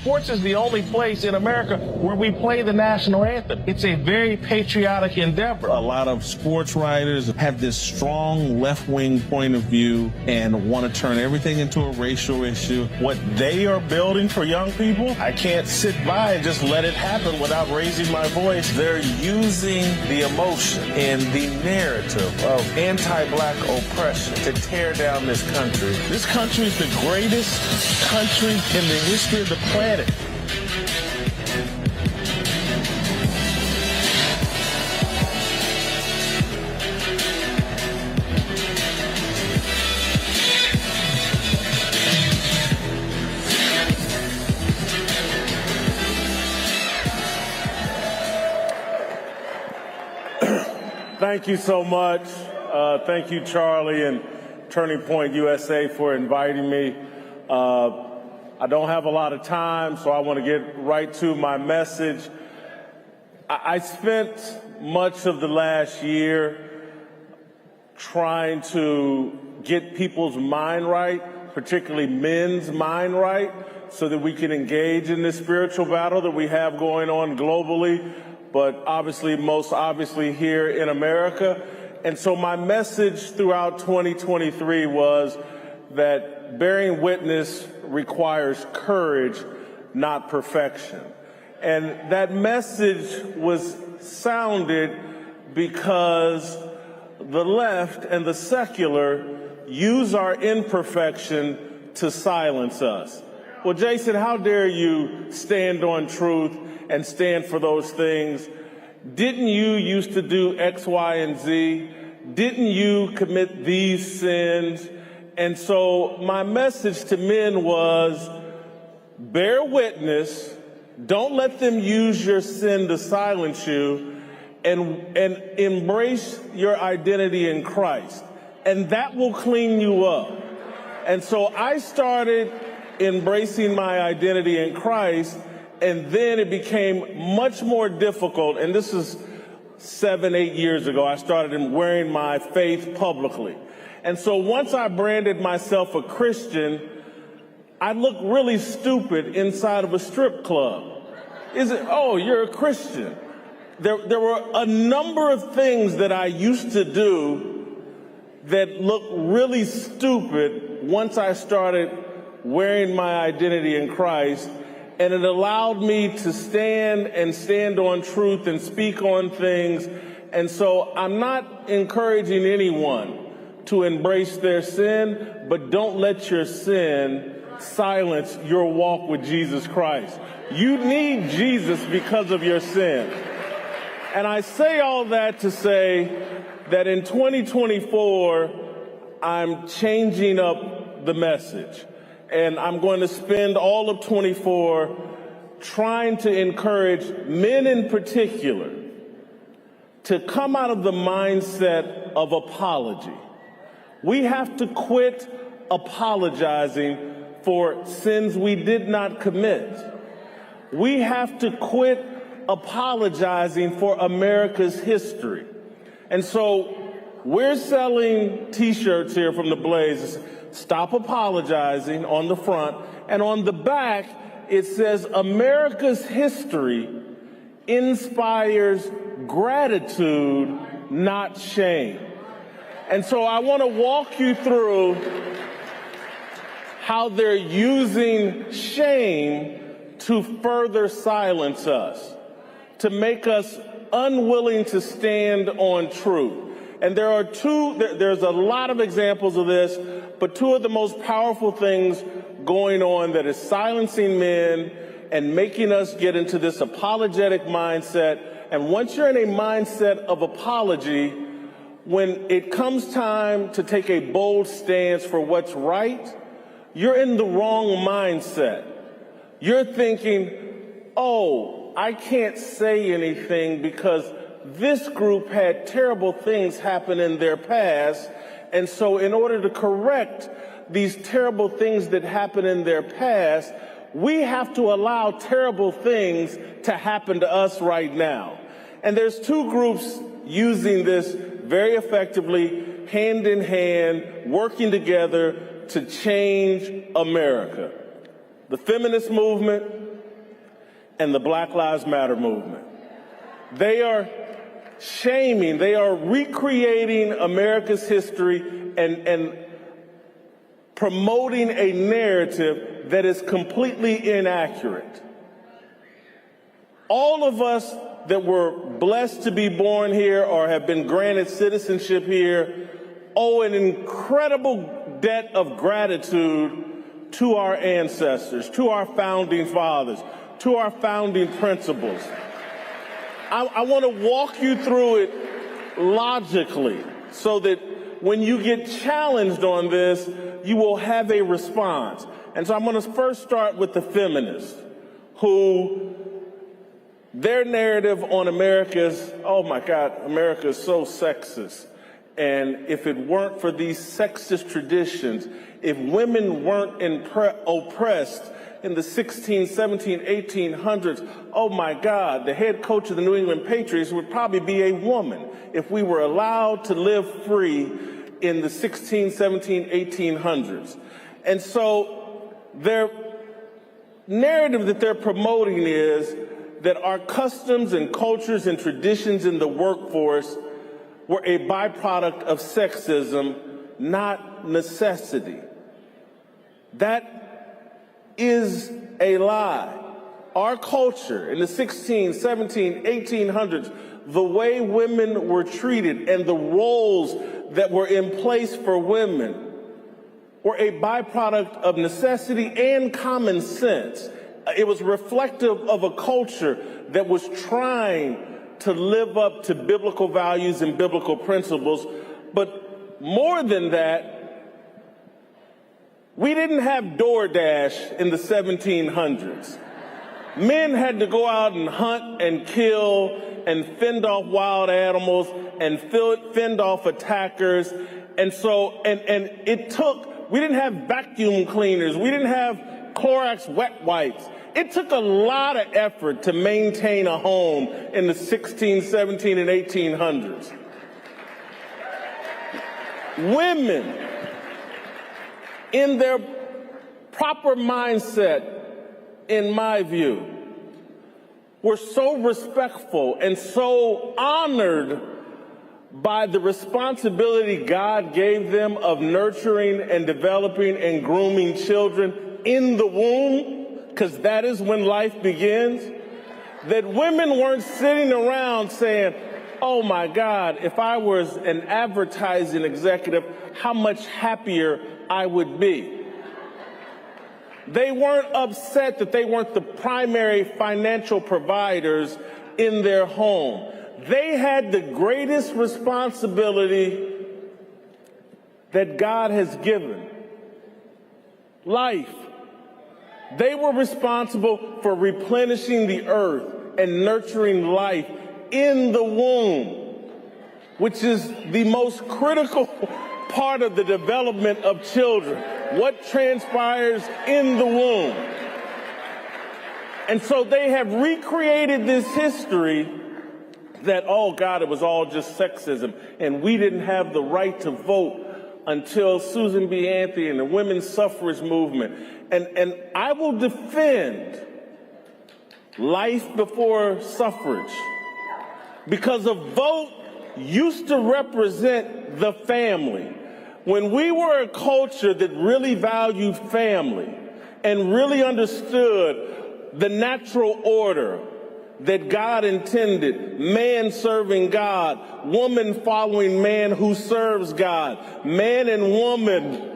Sports is the only place in America where we play the national anthem. It's a very patriotic endeavor. A lot of sports writers have this strong left-wing point of view and want to turn everything into a racial issue. What they are building for young people, I can't sit by and just let it happen without raising my voice. They're using the emotion and the narrative of anti-black oppression to tear down this country. This country is the greatest country in the history of the planet. Thank you so much. Thank you, Charlie, and Turning Point USA for inviting me. I don't have a lot of time, so I want to get right to my message. I spent much of the last year trying to get people's mind right, particularly men's mind right, so that we can engage in this spiritual battle that we have going on globally, but obviously, most obviously here in America. And so my message throughout 2023 was that bearing witness requires courage, not perfection. And that message was sounded because the left and the secular use our imperfection to silence us. Well, Jason, how dare you stand on truth and stand for those things? Didn't you used to do X, Y, and Z? Didn't you commit these sins? And so my message to men was, bear witness, don't let them use your sin to silence you, and embrace your identity in Christ. And that will clean you up. And so I started embracing my identity in Christ, and then it became much more difficult. And this is 7, 8 years ago. I started wearing my faith publicly. And so once I branded myself a Christian, I looked really stupid inside of a strip club. Oh, you're a Christian. There were a number of things that I used to do that looked really stupid once I started wearing my identity in Christ. And it allowed me to stand on truth and speak on things. And so I'm not encouraging anyone to embrace their sin, but don't let your sin silence your walk with Jesus Christ. You need Jesus because of your sin. And I say all that to say that in 2024, I'm changing up the message. And I'm going to spend all of 24 trying to encourage men in particular to come out of the mindset of apology. We have to quit apologizing for sins we did not commit. We have to quit apologizing for America's history. And so we're selling T-shirts here from the Blaze. Stop apologizing on the front. And on the back, it says America's history inspires gratitude, not shame. And so I want to walk you through how they're using shame to further silence us, to make us unwilling to stand on truth. And there's a lot of examples of this, but two of the most powerful things going on that is silencing men and making us get into this apologetic mindset. And once you're in a mindset of apology, when it comes time to take a bold stance for what's right, you're in the wrong mindset. You're thinking, oh, I can't say anything because this group had terrible things happen in their past. And so in order to correct these terrible things that happen in their past, we have to allow terrible things to happen to us right now. And there's two groups using this very effectively, hand in hand, working together to change America. The feminist movement and the Black Lives Matter movement. They are shaming, they are recreating America's history and promoting a narrative that is completely inaccurate. All of us that were blessed to be born here or have been granted citizenship here owe an incredible debt of gratitude to our ancestors, to our founding fathers, to our founding principles. I want to walk you through it logically so that when you get challenged on this, you will have a response. And so I'm going to first start with the feminists who their narrative on America's, oh my God, America is so sexist. And if it weren't for these sexist traditions, if women weren't oppressed in the 16, 17, 1800s, oh my God, the head coach of the New England Patriots would probably be a woman if we were allowed to live free in the 16, 17, 1800s. And so their narrative that they're promoting is that our customs and cultures and traditions in the workforce were a byproduct of sexism, not necessity. That is a lie. Our culture in the 16, 17, 1800s, the way women were treated and the roles that were in place for women were a byproduct of necessity and common sense. It was reflective of a culture that was trying to live up to biblical values and biblical principles. But more than that, we didn't have DoorDash in the 1700s. Men had to go out and hunt and kill and fend off wild animals and fend off attackers. And so, and it took, we didn't have vacuum cleaners. We didn't have Clorox wet wipes. It took a lot of effort to maintain a home in the 16, 17, and 1800s. Women, in their proper mindset, in my view, were so respectful and so honored by the responsibility God gave them of nurturing and developing and grooming children in the womb, because that is when life begins, that women weren't sitting around saying, oh my God, if I was an advertising executive, how much happier I would be. They weren't upset that they weren't the primary financial providers in their home. They had the greatest responsibility that God has given: life. They were responsible for replenishing the earth and nurturing life in the womb, which is the most critical part of the development of children, what transpires in the womb. And so they have recreated this history that, oh God, it was all just sexism, and we didn't have the right to vote until Susan B. Anthony and the women's suffrage movement. And I will defend life before suffrage, because a vote used to represent the family. When we were a culture that really valued family and really understood the natural order that God intended, man serving God, woman following man who serves God, man and woman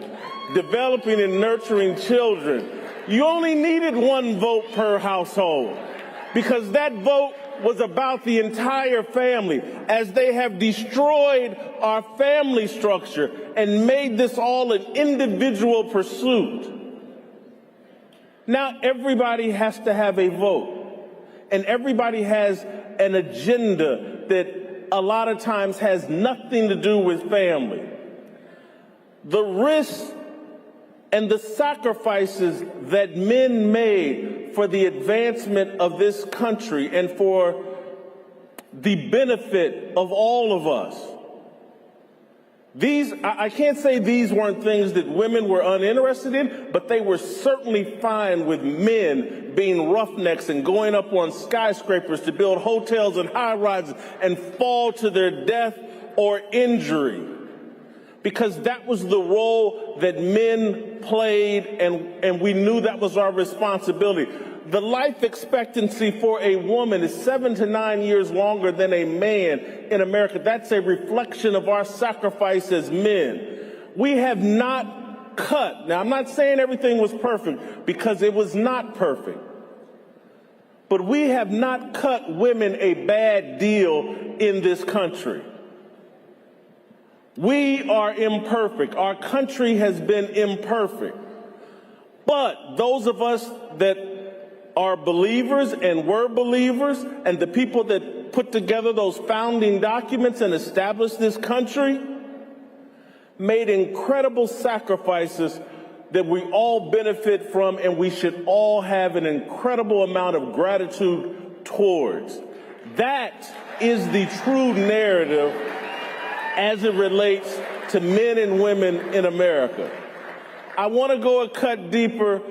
developing and nurturing children, you only needed one vote per household, because that vote was about the entire family, as they have destroyed our family structure and made this all an individual pursuit. Now everybody has to have a vote, and everybody has an agenda that a lot of times has nothing to do with family. The risks and the sacrifices that men made for the advancement of this country and for the benefit of all of us I can't say these weren't things that women were uninterested in, but they were certainly fine with men being roughnecks and going up on skyscrapers to build hotels and high-rises and fall to their death or injury. Because that was the role that men played, and we knew that was our responsibility. The life expectancy for a woman is 7 to 9 years longer than a man in America. That's a reflection of our sacrifice as men. We have not cut. Now, I'm not saying everything was perfect, because it was not perfect. But we have not cut women a bad deal in this country. We are imperfect. Our country has been imperfect. But those of us that are believers and were believers, and the people that put together those founding documents and established this country, made incredible sacrifices that we all benefit from, and we should all have an incredible amount of gratitude towards. That is the true narrative as it relates to men and women in America. I want to go a cut deeper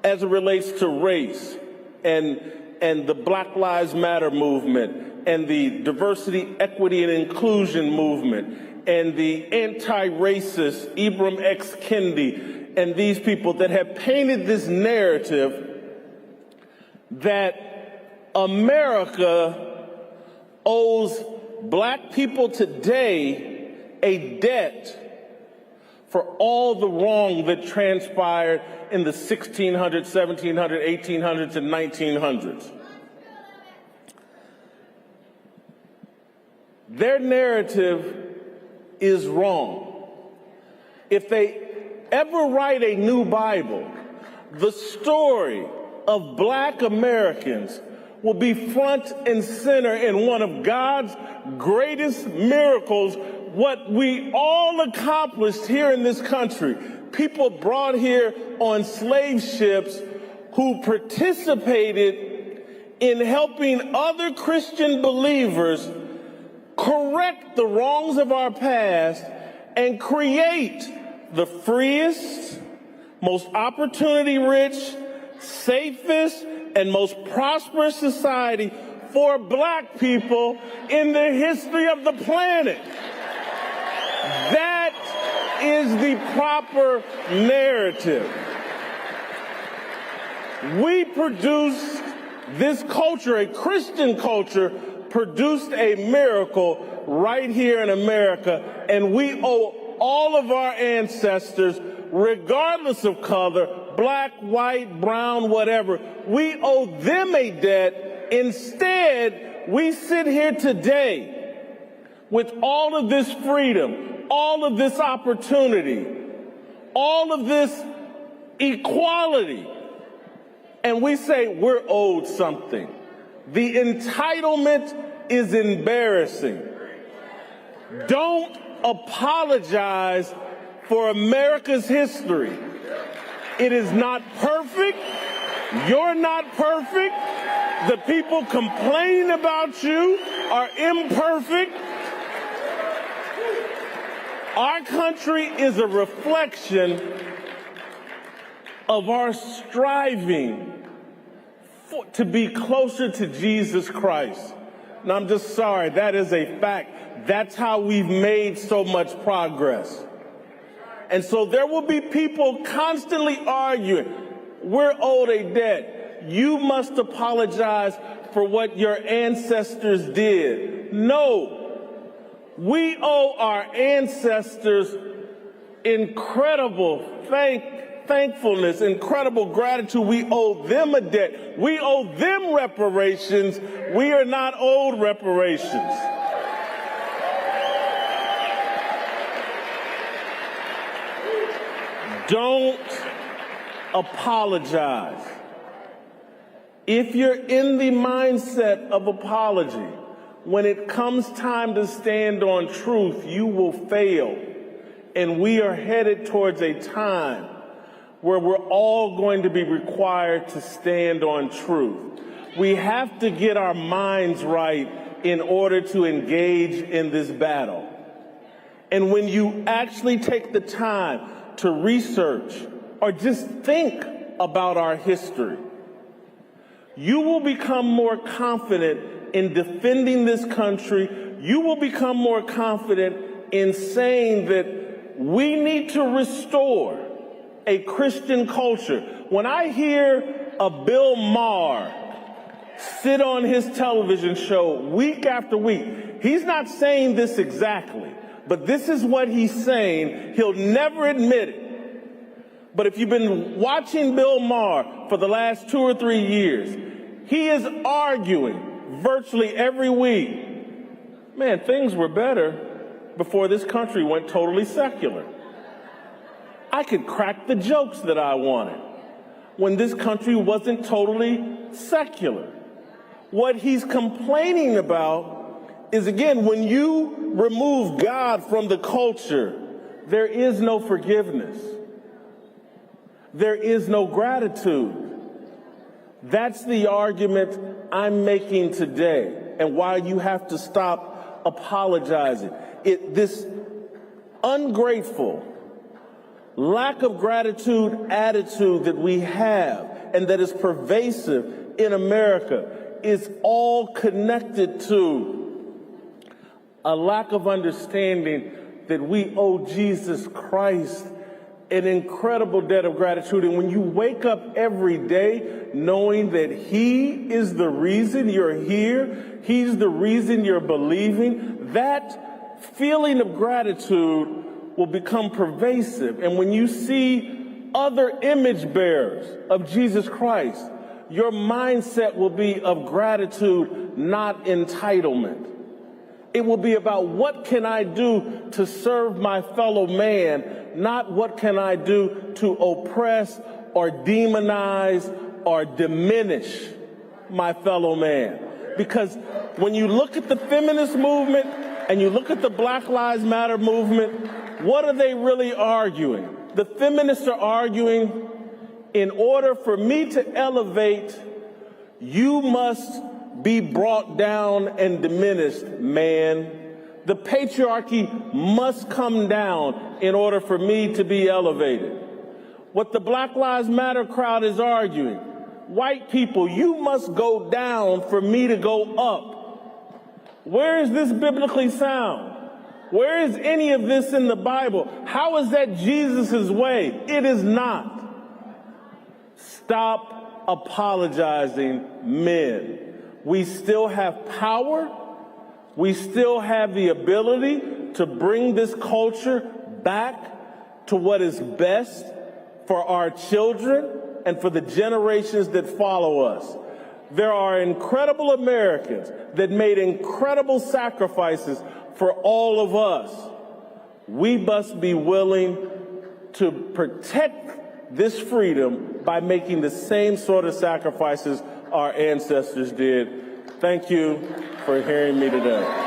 as it relates to race and the Black Lives Matter movement and the diversity, equity, and inclusion movement and the anti-racist Ibram X. Kendi and these people that have painted this narrative that America owes black people today a debt for all the wrong that transpired in the 1600s, 1700s, 1800s, and 1900s. Their narrative is wrong. If they ever write a new Bible, the story of black Americans will be front and center in one of God's greatest miracles, what we all accomplished here in this country. People brought here on slave ships who participated in helping other Christian believers correct the wrongs of our past and create the freest, most opportunity-rich, safest, and most prosperous society for black people in the history of the planet. That is the proper narrative. We produced this culture, a Christian culture, produced a miracle right here in America, and we owe all of our ancestors, regardless of color, black, white, brown, whatever, we owe them a debt. Instead, we sit here today with all of this freedom, all of this opportunity, all of this equality, and we say we're owed something. The entitlement is embarrassing. Don't apologize for America's history. It is not perfect. You're not perfect. The people complaining about you are imperfect. Our country is a reflection of our striving to be closer to Jesus Christ. And I'm just sorry, that is a fact. That's how we've made so much progress. And so there will be people constantly arguing, we're owed a debt. You must apologize for what your ancestors did. No, we owe our ancestors incredible thankfulness, incredible gratitude. We owe them a debt. We owe them reparations. We are not owed reparations. Don't apologize. If you're in the mindset of apology, when it comes time to stand on truth, you will fail. And we are headed towards a time where we're all going to be required to stand on truth. We have to get our minds right in order to engage in this battle. And when you actually take the time to research or just think about our history, you will become more confident in defending this country. You will become more confident in saying that we need to restore a Christian culture. When I hear a Bill Maher sit on his television show week after week, he's not saying this exactly, but this is what he's saying. He'll never admit it. But if you've been watching Bill Maher for the last 2 or 3 years, he is arguing virtually every week, man, things were better before this country went totally secular. I could crack the jokes that I wanted when this country wasn't totally secular. What he's complaining about is, again, when you remove God from the culture, there is no forgiveness. There is no gratitude. That's the argument I'm making today, and why you have to stop apologizing. This ungrateful, lack of gratitude attitude that we have and that is pervasive in America is all connected to a lack of understanding that we owe Jesus Christ an incredible debt of gratitude. And when you wake up every day knowing that He is the reason you're here, He's the reason you're believing, that feeling of gratitude will become pervasive. And when you see other image bearers of Jesus Christ, your mindset will be of gratitude, not entitlement. It will be about what can I do to serve my fellow man, not what can I do to oppress or demonize or diminish my fellow man. Because when you look at the feminist movement and you look at the Black Lives Matter movement, what are they really arguing? The feminists are arguing, in order for me to elevate, you must be brought down and diminished, man. The patriarchy must come down in order for me to be elevated. What the Black Lives Matter crowd is arguing, white people, you must go down for me to go up. Where is this biblically sound? Where is any of this in the Bible? How is that Jesus' way? It is not. Stop apologizing, men. We still have power. We still have the ability to bring this culture back to what is best for our children and for the generations that follow us. There are incredible Americans that made incredible sacrifices for all of us. We must be willing to protect this freedom by making the same sort of sacrifices our ancestors did. Thank you for hearing me today.